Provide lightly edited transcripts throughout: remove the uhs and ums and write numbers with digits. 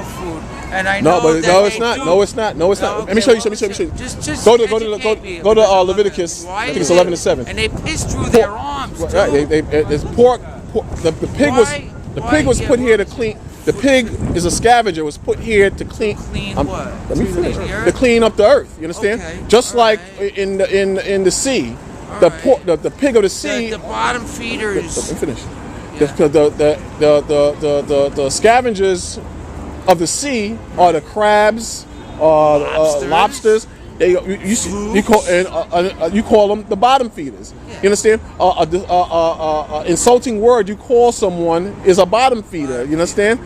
for food, and I know that no, it's not. No, it's not. No, it's not. Okay, Let me show you. well, Let me show you. Just go to Leviticus. I think it's 11:7. And they piss through their arms. Right. It's pork. The pig was put here to clean. The pig is a scavenger. Was put here to clean. What? Let me finish. To clean up the earth. You understand? Okay. Just like in the sea, the pig of the sea. The bottom feeders. Let me finish. The scavengers of the sea are the crabs, lobsters. You call them the bottom feeders. Yeah. You understand? Insulting word you call someone is a bottom feeder. You understand?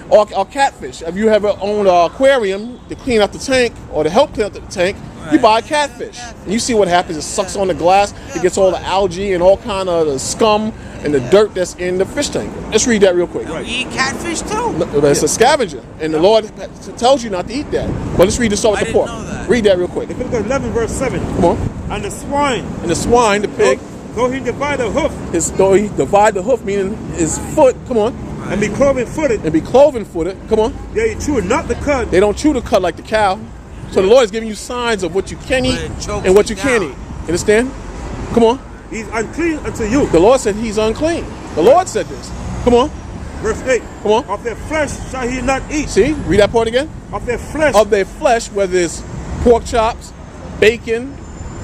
Or catfish. If you ever own an aquarium to clean out the tank or to help clean out the tank, you buy a catfish. And you see what happens. It sucks on the glass. It gets all the algae and all kind of the scum and the dirt that's in the fish tank. Let's read that real quick. You eat catfish too? It's a scavenger, and the Lord tells you not to eat that. But let's read this start with the pork. Read that real quick. Leviticus 11 verse 7. Come on. And the swine. And the swine, the pig. Though he divide the hoof. Though he divide the hoof, meaning his foot. Come on. And be cloven footed. And be cloven footed. Come on. They chew not the cud. They don't chew the cud like the cow. So the Lord is giving you signs of what you can eat and what you can't eat. You understand? Come on. He's unclean unto you. The Lord said he's unclean. The Lord said this. Come on. Verse 8. Come on. Of their flesh shall he not eat. See? Read that part again. Of their flesh. Of their flesh, whether it's pork chops, bacon,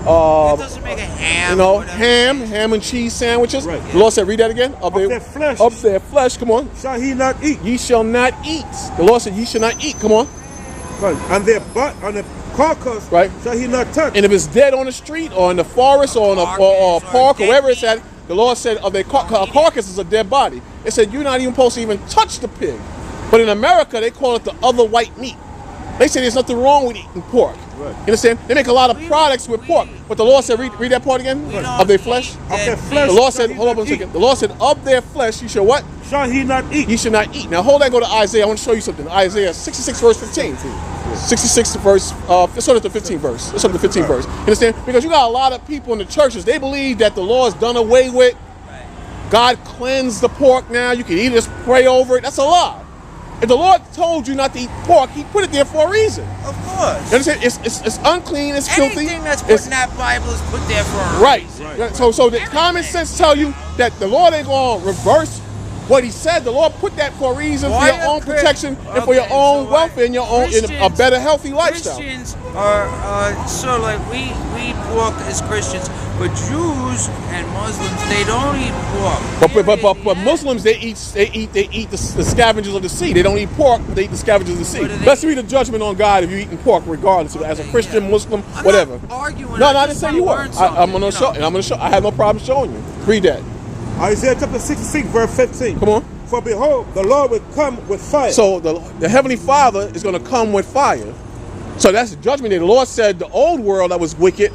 it doesn't make a ham. Ham and cheese sandwiches. Right. The Lord said, read that again. Of their flesh. Of their flesh. Come on. Shall he not eat. Ye shall not eat. The Lord said, ye shall not eat. Come on. And their butt on the carcass. Right. Shall he not touch. And if it's dead on the street or in the forest or in a park or wherever it's at, the Lord said, of their carcass is a dead body. It said, you're not even supposed to even touch the pig. But in America, they call it the other white meat. They say there's nothing wrong with eating pork. Right. You understand? They make a lot of products with pork. But the Lord said, read that part again. Of their flesh. Of their flesh. The Lord said, hold up a second. The Lord said, of their flesh, you shall what? Shall he not eat. Ye shall not eat. Now hold on, go to Isaiah. I want to show you something. Isaiah 66 verse 15. 66 verse, let's start at the 15th verse. Let's start at the 15th verse. You understand? Because you got a lot of people in the churches, they believe that the law is done away with. God cleansed the pork now. You can eat it, just pray over it. That's a lie. If the Lord told you not to eat pork, he put it there for a reason. Of course. You understand? It's unclean, it's filthy. Anything that's put in that Bible is put there for a reason. Right. So the common sense tell you that the Lord ain't going to reverse what he said. The Lord put that for a reason, for your own protection and for your own welfare and your own in a better, healthy lifestyle. Christians are so like we eat pork as Christians, but Jews and Muslims, they don't eat pork. But Muslims they eat the scavengers of the sea. They don't eat pork, but they eat the scavengers of the sea. Let's read the judgment on God if you're eating pork, regardless of as a Christian, Muslim, whatever. I'm not arguing. No, I didn't say you were. I'm gonna show. I have no problem showing you. Read that. Isaiah chapter 66 verse 15. Come on. For behold, the Lord will come with fire. So the Heavenly Father is going to come with fire. So that's the judgment day. The Lord said the old world that was wicked,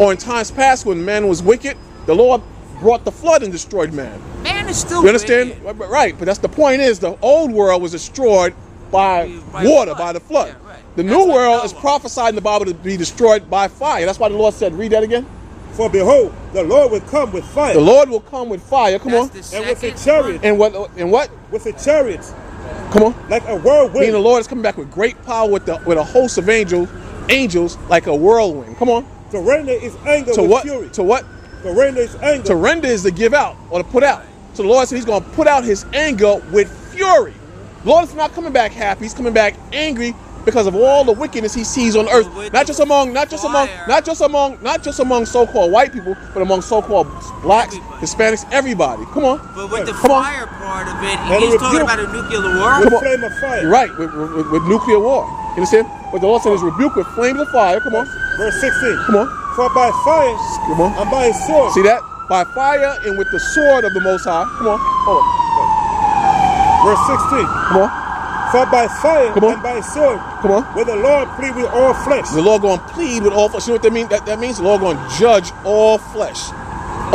or in times past when man was wicked, the Lord brought the flood and destroyed man. Man is still You understand? Wicked. Right, but that's the point is the old world was destroyed by water, by the flood. Yeah, right. The new world is prophesied in the Bible to be destroyed by fire. That's why the Lord said, read that again. For behold, the Lord will come with fire. The Lord will come with fire. Come on. And with a chariot. And what? With a chariot. Come on. Like a whirlwind. Meaning the Lord is coming back with great power with a host of angels like a whirlwind. Come on. To render his anger to with what? fury. To what? To render his anger. To render is to give out or to put out. So the Lord said he's going to put out his anger with fury. The Lord is not coming back happy. He's coming back angry because of all the wickedness he sees on earth. Not just among so-called white people, but among so-called blacks, Hispanics, everybody. Come on. But with the fire part of it, he's talking about a nuclear war. With a flame of fire. You're right, with nuclear war. You understand? What the Lord said is rebuke with flames of fire. Come on. Verse 16. Come on. For by fire and by his sword. See that? By fire and with the sword of the Most High. Come on. Hold on. Verse 16. Come on. For by fire and by sword, come on, will the Lord plead with all flesh. The Lord going to plead with all flesh. You know what that means? That means the Lord going to judge all flesh.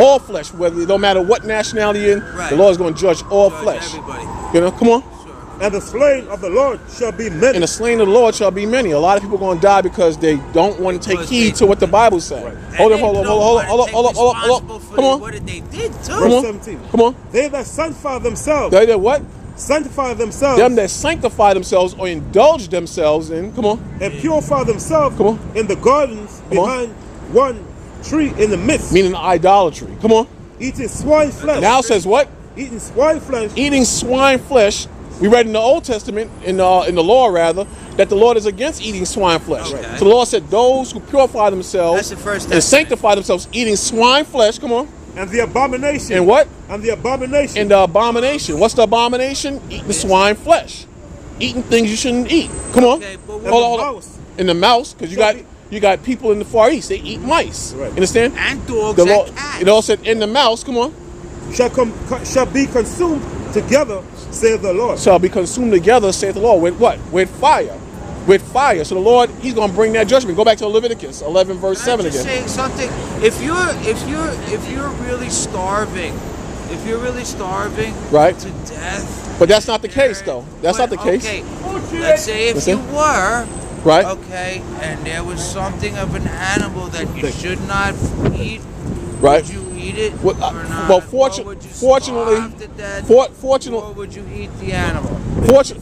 All flesh, whether no matter what nationality you're in, the Lord is going to judge all flesh. Everybody. You know, come on. Sure. And the slain of the Lord shall be many. And the slain of the Lord shall be many. A lot of people are going to die because they don't want to take heed to what the Bible said. Right. Hold on. Come on. What did they did too? Verse 17. Come on. They that sanctify themselves. They that what? sanctify themselves, them that sanctify themselves or indulge themselves in, come on, and purify themselves come on, in the gardens behind one tree in the midst, meaning idolatry. Come on. eating swine flesh. Now it says what? Eating swine flesh. Eating swine flesh. We read in the Old Testament, in the law rather, that the Lord is against eating swine flesh. Okay. So the Lord said, those who purify themselves That's the first and sanctify themselves, eating swine flesh. Come on. And the abomination. And what? And the abomination. And the abomination. What's the abomination? Eating swine flesh. Eating things you shouldn't eat. Come on. Okay, but Hold on. In the mouse, because you got people in the Far East. They eat mice. Right. You understand? And dogs The and Lord, cats. it all said in the mouse. Come on. shall be consumed together, saith the Lord. Shall be consumed together, saith the Lord. With what? With fire. With fire. So the Lord, He's going to bring that judgment. Go back to Leviticus 11, verse 7 I'm just again. saying something. If you're really starving, Right. to death. But that's not the case, though. That's not the case. Okay, let's say if you were, Right. okay, and there was something of an animal that you should not eat, Right. would you eat it Well, or not? well, Or would you fortunately, starve to death, or fortunately, would you eat the animal?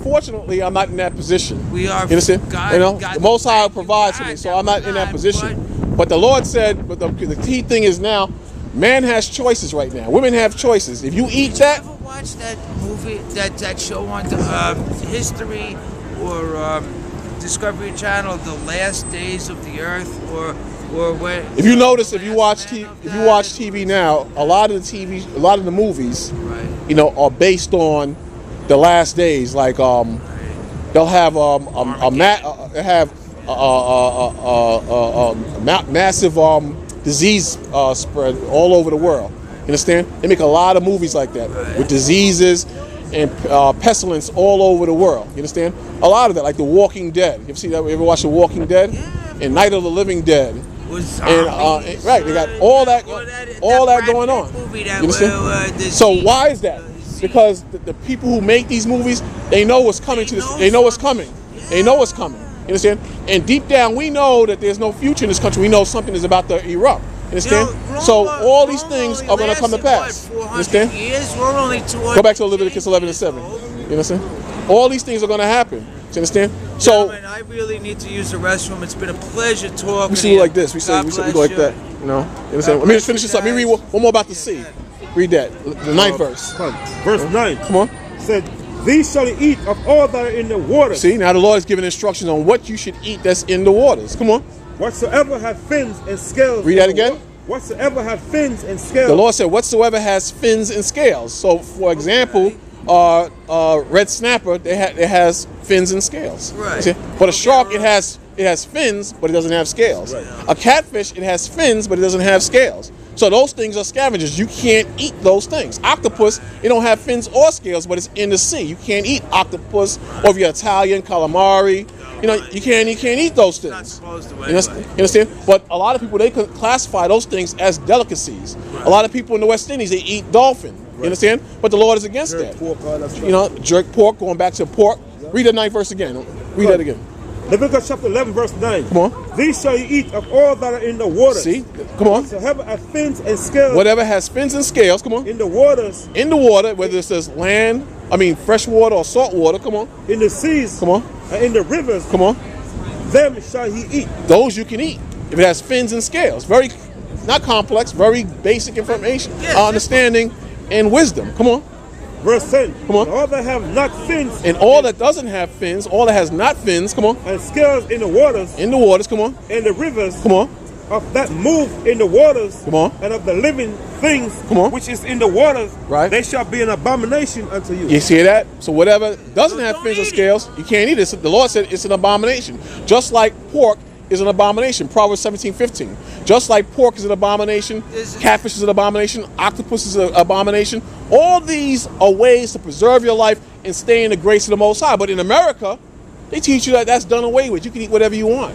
fortunately, I'm not in that position. We are. You understand? God, You know, God, the Most High thank you, provides for God, me, so that I'm not we're in that not, position. But the Lord said, but the key thing is now, man has choices right now. Women have choices. If you eat that, Ever watch that movie, that show on the History or Discovery Channel, The Last Days of the Earth, or where? if you notice, if you Last watch Man of if you God? watch TV now, a lot of the movies, Right. you know, are based on the last days. Like they'll have massive disease spread all over the world. You understand? They make a lot of movies like that with diseases and pestilence all over the world. You understand? A lot of that, like The Walking Dead. You ever see that? You ever watch The Walking Dead? Yeah. And Night of the Living Dead. Was And zombies, right, they got all that Brad going Pitt on. movie You that understand? the So Z- why is that? Because the people who make these movies, they know what's coming to this. They know what's coming. They know what's coming. You understand? And deep down, we know that there's no future in this country. We know something is about to erupt. You understand? So all these things are going to come to pass. You understand? Years, we're only 200 Go back to Leviticus 11 and 7. You understand? All these things are going to happen. You understand? So Gentlemen, I really need to use the restroom. It's been a pleasure talking. we see like this. We say we go like that. You know? You understand? Let me just finish this up. Let me read one more about the sea. Read that. The 9th verse. Verse 9. Come on. Said, these shall eat of all that are in the water. See, now the Lord is giving instructions on what you should eat that's in the waters. Come on. Whatsoever have fins and scales. Read that again. Whatsoever have fins and scales. The Lord said, whatsoever has fins and scales. So, for example, red snapper, it has fins and scales. Right. See? But a shark, it has fins, but it doesn't have scales. Right. A catfish, it has fins, but it doesn't have scales. So those things are scavengers. You can't eat those things. Octopus, it don't have fins or scales, but it's in the sea. You can't eat octopus, or if you're Italian, calamari. You know, you can't eat those things. Not supposed to. You understand? But a lot of people, they could classify those things as delicacies. A lot of people in the West Indies, they eat dolphin. You understand? But the Lord is against that. Pork, all that stuff. You know, jerk pork, going back to pork. Read the 9th verse again. Read that again. Leviticus chapter 11, verse 9. Come on. These shall you eat of all that are in the waters. See? Come on. Whatsoever have fins and scales. Whatever has fins and scales, come on. In the waters. In the water, whether it says fresh water or salt water, come on. In the seas. Come on. And in the rivers. Come on. Them shall he eat. Those you can eat. If it has fins and scales. Very, not complex, very basic information. Yes. Understanding and wisdom. Come on. Verse 10. Come on. And all that have not fins. And all that doesn't have fins, all that has not fins, come on. And scales in the waters. In the waters, come on. In the rivers. Come on. Of that move in the waters. Come on. And of the living things. Come on. Which is in the waters. Right. They shall be an abomination unto you. You see that? So whatever doesn't have don't fins or eat it. scales, you can't eat it. The Lord said it's an abomination. Just like pork is an abomination. Proverbs 17:15. Just like pork is an abomination, catfish is an abomination, octopus is an abomination. All these are ways to preserve your life and stay in the grace of the Most High. But in America, they teach you that that's done away with. You can eat whatever you want.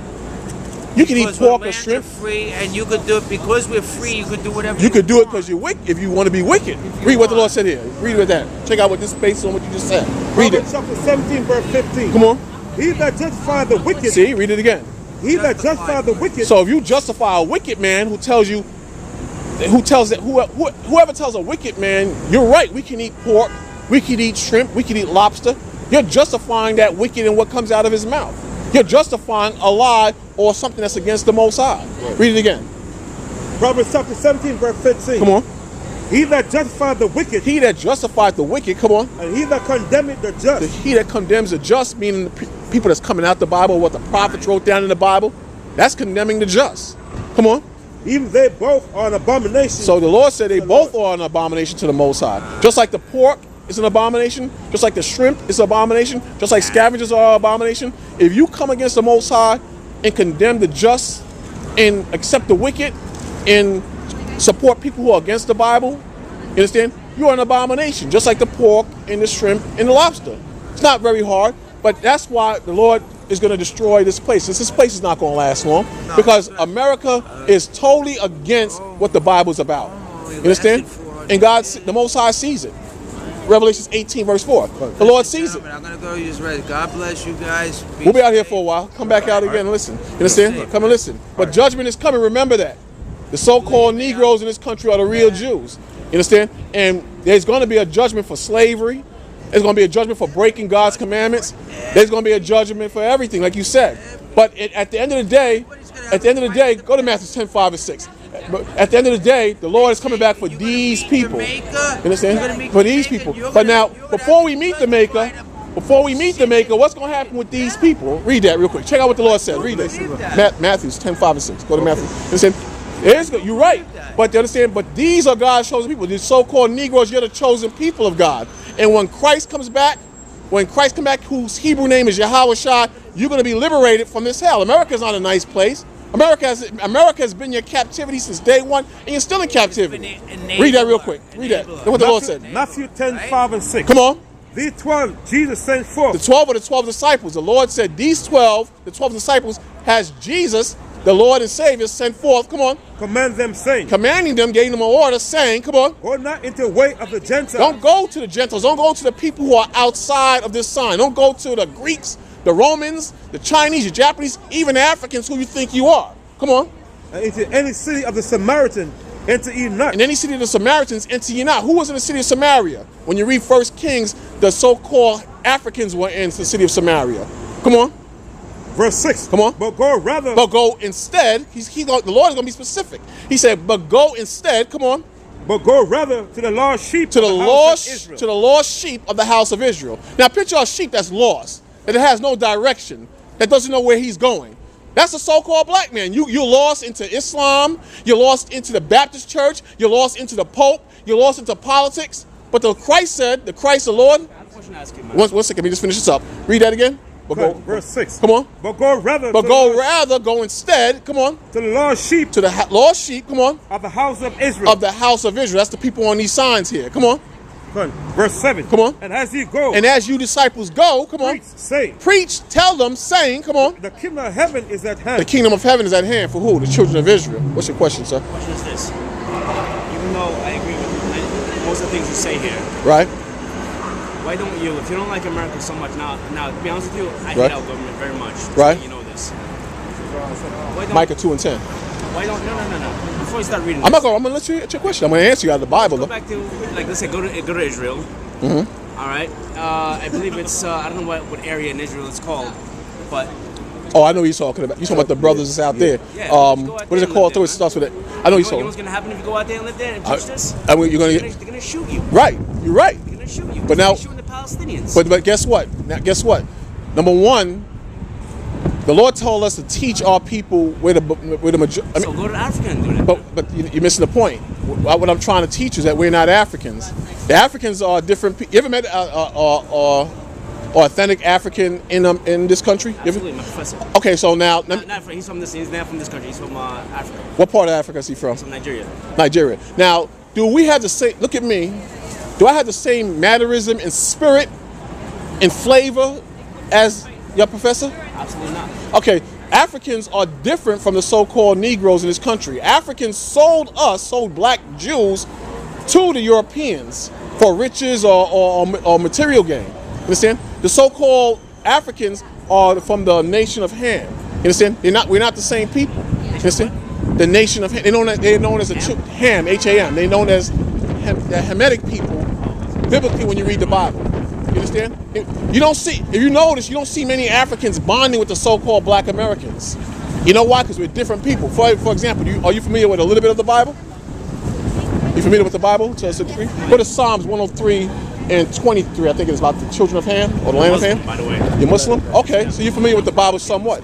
You can eat Because pork we're or shrimp. free, and you could do it because we're free. You could do whatever You could do it want. because you're wicked. If you want to be wicked, read what the Lord said here. Read with that. Check out what this based on what you just said. Read it. Proverbs chapter 17, verse 15. Come on. He that justifieth the wicked. See, read it again. He that justifieth the wicked. So if you justify a wicked man whoever tells a wicked man, you're right, we can eat pork, We could eat shrimp. We could eat lobster. You're justifying that wicked in what comes out of his mouth. You're justifying a lie or something that's against the Most High. Right. Read it again. Proverbs chapter 17, verse 15. Come on. He that justified the wicked. He that justified the wicked, come on. And he that condemneth the just. He that condemns the just, meaning the people that's coming out the Bible, what the prophets wrote down in the Bible, that's condemning the just. Come on. Even they both are an abomination. So the Lord said they both are an abomination to the Most High. Just like the pork is an abomination, just like the shrimp is an abomination, just like scavengers are an abomination. If you come against the Most High and condemn the just and accept the wicked and support people who are against the Bible, you understand? You are an abomination, just like the pork and the shrimp and the lobster. It's not very hard, but that's why the Lord is going to destroy this place. This place is not going to last long because America is totally against what the Bible is about. You understand? And God, the Most High sees it. Revelation 18, verse 4. The Lord sees it. I'm going to go use read. God bless you guys. We'll be out here for a while. Come back out again and listen. You understand? Come and listen. But judgment is coming. Remember that. The so-called Negroes in this country are the real Jews. You understand? And there's going to be a judgment for slavery. There's going to be a judgment for breaking God's commandments. There's going to be a judgment for everything, like you said. But at the end of the day, go to Matthew 10, 5, and 6. But at the end of the day, the Lord is coming back for these people. You understand? For these people. But now, before we meet the Maker, what's going to happen with these people? Read that real quick. Check out what the Lord said. Read this. Matthew 10, 5, and 6. Go to Matthew. You understand? You're right. But you understand? But these are God's chosen people. These so-called Negroes, you're the chosen people of God. And when Christ comes back, whose Hebrew name is Yahweh, you're going to be liberated from this hell. America's not a nice place. America has been in your captivity since day one, and you're still in captivity. Read that real quick. Read that. That's what the Lord said. Matthew 10, 5, and 6. Come on. These 12 Jesus sent forth. The 12 are the 12 disciples. The Lord said these 12, the 12 disciples, has Jesus, the Lord and Savior, sent forth. Come on. Command them, saying. Commanding them, gave them an order, saying, come on. Go not into the way of the Gentiles. Don't go to the Gentiles. Don't go to the people who are outside of this sign. Don't go to the Greeks, the Romans, the Chinese, the Japanese, even the Africans who you think you are. Come on. And into any city of the Samaritan, enter ye not. In any city of the Samaritans, enter ye not. Who was in the city of Samaria? When you read 1 Kings, the so-called Africans were in the city of Samaria. Come on. Verse 6. Come on. But go rather. But go instead. The Lord is going to be specific. He said, but go instead. Come on. But go rather to the lost sheep to the lost sheep of the house of Israel. Now picture a sheep that's lost, that it has no direction, that doesn't know where he's going. That's a so-called black man. You're lost into Islam. You're lost into the Baptist church. You're lost into the Pope. You're lost into politics. But the Christ the Lord. One second, let me just finish this up. Read that again. Verse 6. Come on. But go rather. Go instead. Come on. To the lost sheep. To the lost sheep. Come on. Of the house of Israel. Of the house of Israel. That's the people on these signs here. Come on. Verse 7. Come on. And as you go. And as you disciples go, come on. Preach, tell them, saying, come on. The kingdom of heaven is at hand. The kingdom of heaven is at hand for who? The children of Israel. What's your question, sir? The question is this. Even though I agree with most of the things you say here. Right. Why don't you, if you don't like America so much now, to be honest with you, I hate our government very much. Right. You know this. Micah 2 and 10. Why don't, no. Before you start reading I'm going to let you answer your question. I'm going to answer you out of the Bible. Go back to, like, let's say, go to Israel. Mm-hmm. All right. I believe it's, I don't know what area in Israel it's called, but. Oh, I know what you're talking about. You're talking about the brothers that's out there. Yeah. What is it called? It starts with it. I know you're talking. You know what's going to happen if you go out there and live there and preach this? I mean, they're going to shoot you. Right. You're right. They're going to shoot you. But now, shooting the Palestinians. But guess what? Now, guess what? Number one, the Lord told us to teach our people where the majority. So go to Africa and do that. But you're missing the point. What I'm trying to teach is that we're not Africans. The Africans are different people. You ever met authentic African in this country? Absolutely, my professor. Okay, so now he's from this. He's not from this country. He's from Africa. What part of Africa is he from? He's from Nigeria. Nigeria. Now, do we have the same? Look at me. Do I have the same mannerism and spirit and flavor as your professor? Absolutely not. Okay, Africans are different from the so-called Negroes in this country. Africans sold black Jews to the Europeans for riches or material gain. Understand? The so-called Africans are from the nation of Ham. You understand? We're not the same people. You understand? The nation of Ham. They're known as Ham, H-A-M. They're known as the Hamitic people biblically when you read the Bible. You understand? You don't see, if you notice, you don't see many Africans bonding with the so-called black Americans. You know why? Because we're different people. For example, are you familiar with a little bit of the Bible? You familiar with the Bible to a certain degree? Go to Psalms 103 and 23. I think it's about the children of Ham or the land of Ham. By the way. You're Muslim? Okay, so you're familiar with the Bible somewhat.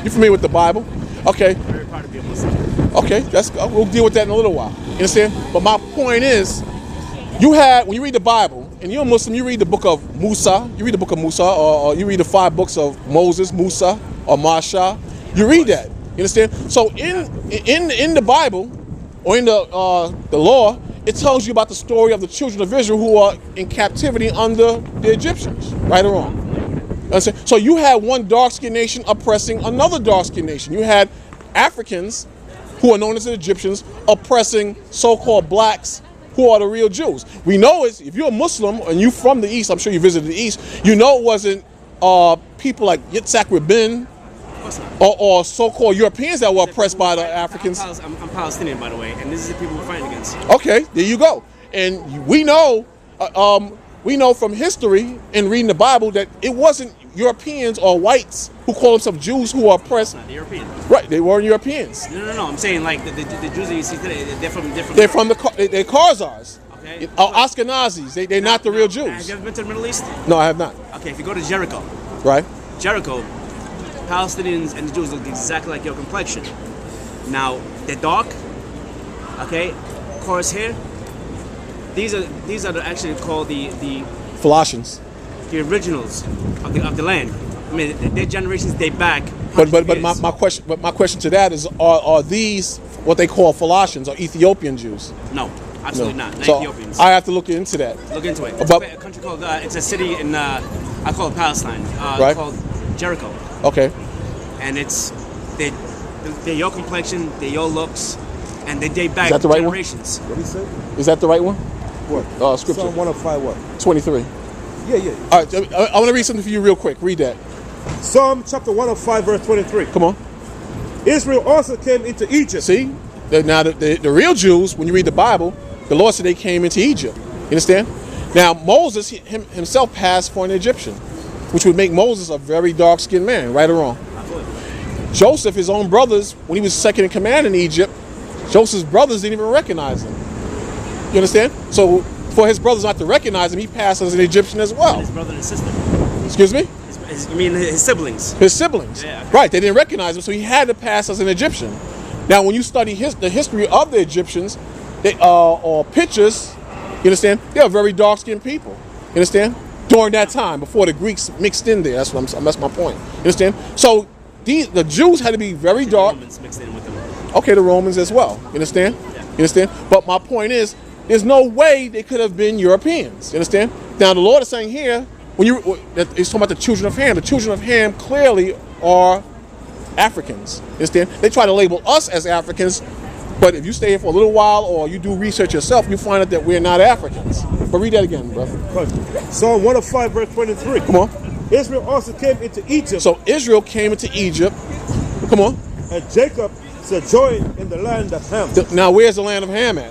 You're familiar with the Bible? Okay. Very proud to be a Muslim. Okay, we'll deal with that in a little while. You understand? But my point is, when you read the Bible, and you're a Muslim, you read the book of Musa, or you read the 5 books of Moses, Musa, or Masha. You read that. You understand? So in the Bible, or in the law, it tells you about the story of the children of Israel who are in captivity under the Egyptians, right or wrong. Understand? So you had one dark-skinned nation oppressing another dark-skinned nation. You had Africans, who are known as the Egyptians, oppressing so-called blacks, who are the real Jews. We know it. If you're a Muslim and you're from the East, I'm sure you visited the East, you know it wasn't people like Yitzhak Rabin or so-called Europeans that were oppressed by the Africans. I'm Palestinian, by the way, and this is the people we're fighting against. Okay, there you go. And we know from history and reading the Bible that it wasn't Europeans or whites who call themselves Jews who are oppressed. Not the Europeans. Right, they weren't Europeans. No. I'm saying like the Jews that you see today, they're from different. They're from they're Khazars. Okay. Ashkenazis. They're not the real Jews. Have you ever been to the Middle East? No, I have not. Okay, if you go to Jericho, Right. Palestinians and the Jews look exactly like your complexion. Now they're dark. Okay, coarse hair. These are actually called the Philotians. the originals of the land. I mean, their generations date back. But my question to that is, are these what they call Philotians or Ethiopian Jews? No, absolutely not. Not So Ethiopians. I have to look into that. Look into it. But- It's a country called. It's a city in. I call it Palestine. Right. Called Jericho, Okay. and they're your complexion, they're your looks, and they date back Is that the right one? generations. What he said? Is that the right one? What? Scripture. Psalm 105 what? 23. Yeah. All right, I want to read something for you real quick. Read that. Psalm chapter 105 verse 23. Come on. Israel also came into Egypt. See? Now, the real Jews, when you read the Bible, the Lord said they came into Egypt. You understand? Now, Moses himself passed for an Egyptian, which would make Moses a very dark-skinned man, right or wrong? Joseph, his own brothers, when he was second in command in Egypt, Joseph's brothers didn't even recognize him. You understand? So, for his brothers not to recognize him, he passed as an Egyptian as well. His brother and sister. Excuse me? You mean his siblings? His siblings. Yeah. Right, they didn't recognize him, so he had to pass as an Egyptian. Now, when you study the history of the Egyptians, or pictures, you understand, they are very dark-skinned people. You understand? During that time, before the Greeks mixed in there. That's my point. You understand? So, the Jews had to be very dark. The Romans mixed in with them. Okay, the Romans as well. You understand? Yeah. You understand? But my point is, there's no way they could have been Europeans. You understand? Now, the Lord is saying here, it's talking about the children of Ham. The children of Ham clearly are Africans. You understand? They try to label us as Africans, but if you stay here for a little while or you do research yourself, you find out that we're not Africans. But read that again, brother. Psalm 105 verse 23. Come on. Israel also came into Egypt. So Israel came into Egypt. Come on. And Jacob sojourned in the land of Ham. Now, where's the land of Ham at?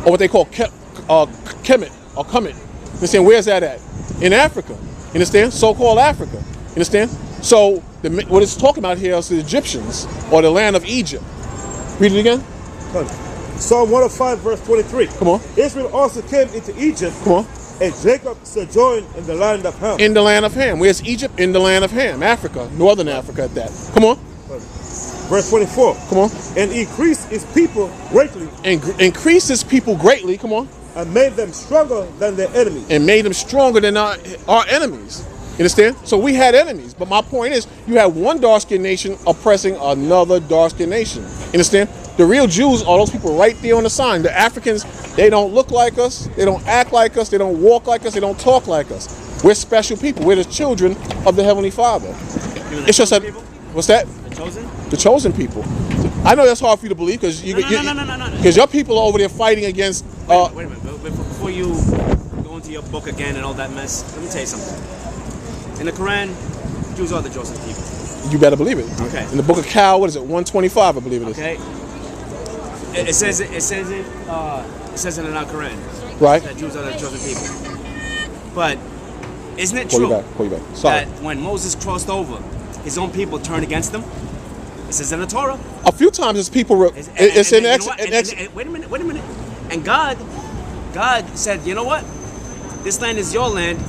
Or what they call Kemet or Kemet. You understand? Where's that at? In Africa. You understand? So-called Africa. You understand? So what it's talking about here is the Egyptians or the land of Egypt. Read it again. Psalm 105 verse 23. Come on. Israel also came into Egypt. Come on. And Jacob sojourned in the land of Ham. In the land of Ham. Where's Egypt? In the land of Ham. Africa. Northern Africa at that. Come on. Verse 24. Come on. And increased his people greatly. And increased his people greatly. Come on. And made them stronger than their enemies. And made them stronger than our enemies. You understand? So we had enemies. But my point is, you have one dark-skinned nation oppressing another dark-skinned nation. You understand? The real Jews are those people right there on the sign. The Africans, they don't look like us. They don't act like us. They don't walk like us. They don't talk like us. We're special people. We're the children of the Heavenly Father. It's just that, what's that? The chosen? The chosen people. I know that's hard for you to believe because No. because your people are over there fighting against. Wait a minute. Before you go into your book again and all that mess, let me tell you something. In the Quran, Jews are the chosen people. You better believe it. Okay. In the book of Cal, what is it? 125, I believe it is. Okay. It says it in our Quran. Right. that Jews are the chosen people. But isn't it Call you true back. Call you back. Sorry. that when Moses crossed over, his own people turned against him? It says in the Torah. A few times it's people. It's in Exodus. Wait a minute. And God said, you know what? This land is your land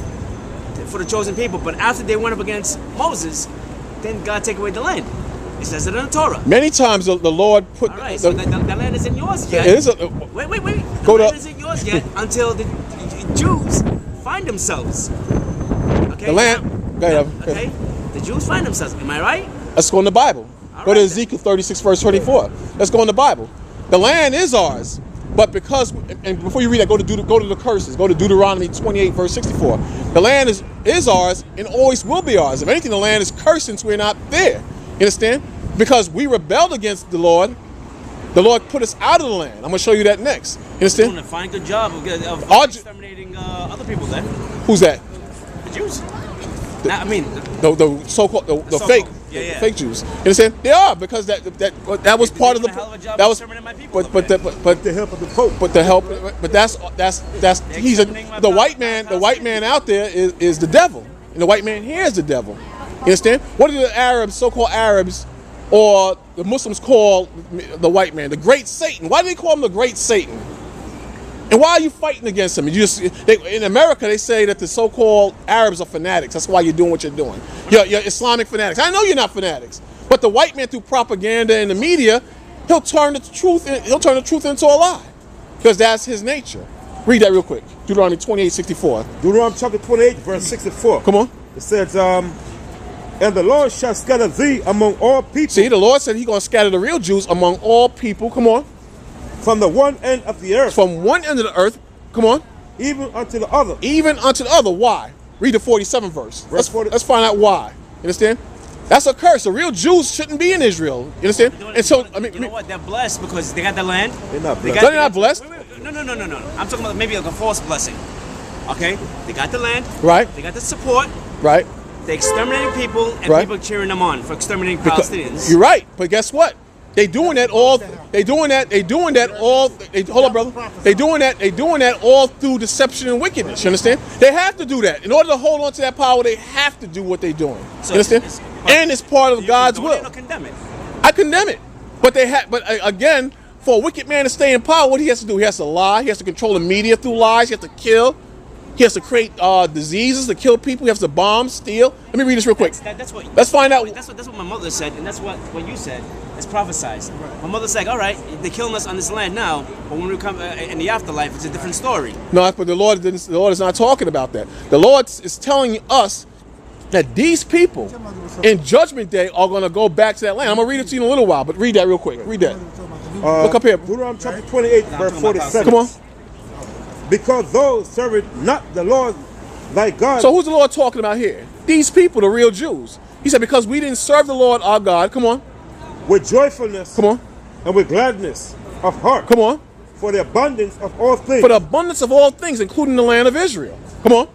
for the chosen people. But after they went up against Moses, then God take away the land. It says it in the Torah. Many times the Lord put. All right, so the land isn't yours yet. It is Wait. The Go land to- isn't yours yet until the Jews find themselves. Okay. The land. Go ahead. Okay. The Jews find themselves. Am I right? Let's go in the Bible. All Go to right, Ezekiel 36, verse 24. Let's go in the Bible. The land is ours, but because, and before you read that, go to the curses. Go to Deuteronomy 28, verse 64. The land is ours and always will be ours. If anything, the land is cursed since we're not there. You understand? Because we rebelled against the Lord put us out of the land. I'm going to show you that next. You understand? Doing a fine good job of Our- exterminating other people then. Who's that? The Jews. Now, I mean, The so-called the so-called. fake Yeah. fake Jews. You understand? They are, because that was part of the doing a hell of a job that was exterminating my people but With the help of the Pope. but the help, but that's he's Exterminating my the white man. The white Palestinians. man out there is the devil, and the white man here is the devil. You understand? What do the Arabs, so-called Arabs, or the Muslims call the white man? The Great Satan. Why do they call him the Great Satan? And why are you fighting against him? In America, they say that the so-called Arabs are fanatics. That's why you're doing what you're doing. You're Islamic fanatics. I know you're not fanatics, but the white man, through propaganda and the media, he'll turn the truth into a lie, because that's his nature. Read that real quick. Deuteronomy 28:64. Deuteronomy chapter 28, verse 64. Come on. It says, and the Lord shall scatter thee among all people. See, the Lord said He's going to scatter the real Jews among all people. Come on. From the one end of the earth, From one end of the earth. Come on. even unto the other. Even unto the other. Why? Read the 47th verse. Verse 40. Let's find out why. You understand? That's a curse. The real Jews shouldn't be in Israel. You understand? And so, you know what? They're blessed because they got the land. They're not blessed. They're not blessed. Wait. No. I'm talking about maybe like a false blessing. Okay? They got the land. Right? They got the support. Right? They're exterminating people, and Right. people cheering them on for exterminating Palestinians. You're right. But guess what? They doing that all. Hold on, brother. They doing that all through deception and wickedness. You understand? They have to do that in order to hold on to that power. They have to do what they're doing. So You understand? And it's part of You God's condone it will. or condemn it? I condemn it. But again, for a wicked man to stay in power, what he has to do? He has to lie. He has to control the media through lies. He has to kill. He has to create diseases to kill people. He has to bomb, steal. Let me read this real quick. That's what. Let's find out. That's what my mother said, and that's what you said. It's prophesied. My mother's like, all right, they're killing us on this land now, but when we come in the afterlife, it's a different story. No, but the Lord is not talking about that. The Lord is telling us that these people in Judgment Day are going to go back to that land. I'm going to read it to you in a little while, but read that real quick. Read that. Look up here. Deuteronomy chapter 28, verse 47. Come on. Because those serve not the Lord thy God. So who's the Lord talking about here? These people, the real Jews. He said, because we didn't serve the Lord our God. Come on. With joyfulness. Come on. And with gladness of heart. Come on. For the abundance of all things. For the abundance of all things, including the land of Israel. Come on.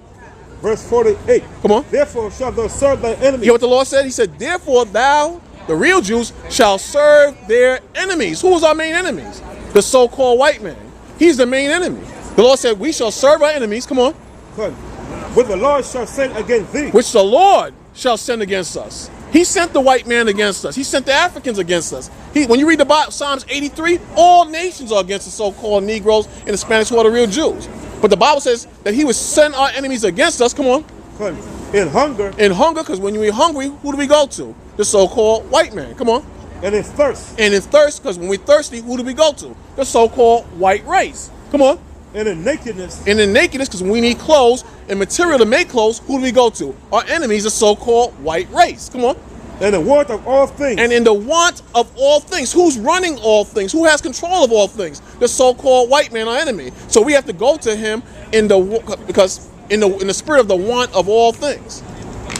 Verse 48. Come on. Therefore shalt thou serve thy enemies. You know what the Lord said? He said, therefore thou, the real Jews, shall serve their enemies. Who was our main enemies? The so-called white man. He's the main enemy. The Lord said, we shall serve our enemies. Come on. Which the Lord shall send against thee. Which the Lord shall send against us. He sent the white man against us. He sent the Africans against us. When you read the Bible, Psalms 83, all nations are against the so-called Negroes and the Spanish who are the real Jews. But the Bible says that he would send our enemies against us. Come on. In hunger. In hunger, because when we're hungry, who do we go to? The so-called white man. Come on. And in thirst. And in thirst, because when we're thirsty, who do we go to? The so-called white race. Come on. And in nakedness. And in nakedness, because when we need clothes and material to make clothes, who do we go to? Our enemies, the so-called white race. Come on. And the want of all things. And in the want of all things. Who's running all things? Who has control of all things? The so-called white man, our enemy. So we have to go to him in the spirit of the want of all things.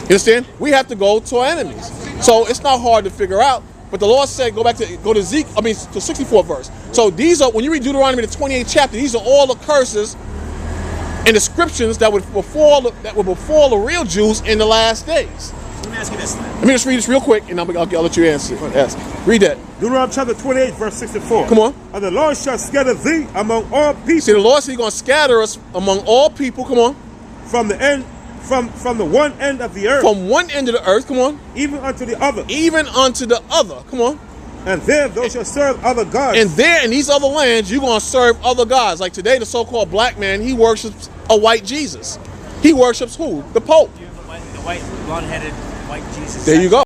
You understand? We have to go to our enemies. So it's not hard to figure out. But the Lord said, go to 64th verse. So these are, when you read Deuteronomy, the 28th chapter, these are all the curses and descriptions that would befall the real Jews in the last days. Let me ask you this. Let me just read this real quick, and I'll let you answer. Ask. Read that. Deuteronomy chapter 28, verse 64. Come on. And the Lord shall scatter thee among all people. See, the Lord said He's going to scatter us among all people. Come on. From the end, from the one end of the earth. From one end of the earth. Come on. Even unto the other. Even unto the other. Come on. And there thou shalt serve other gods. And there in these other lands, you're going to serve other gods. Like today, the so-called black man, he worships a white Jesus. He worships who? The Pope. The white blonde-headed white Jesus. There you go.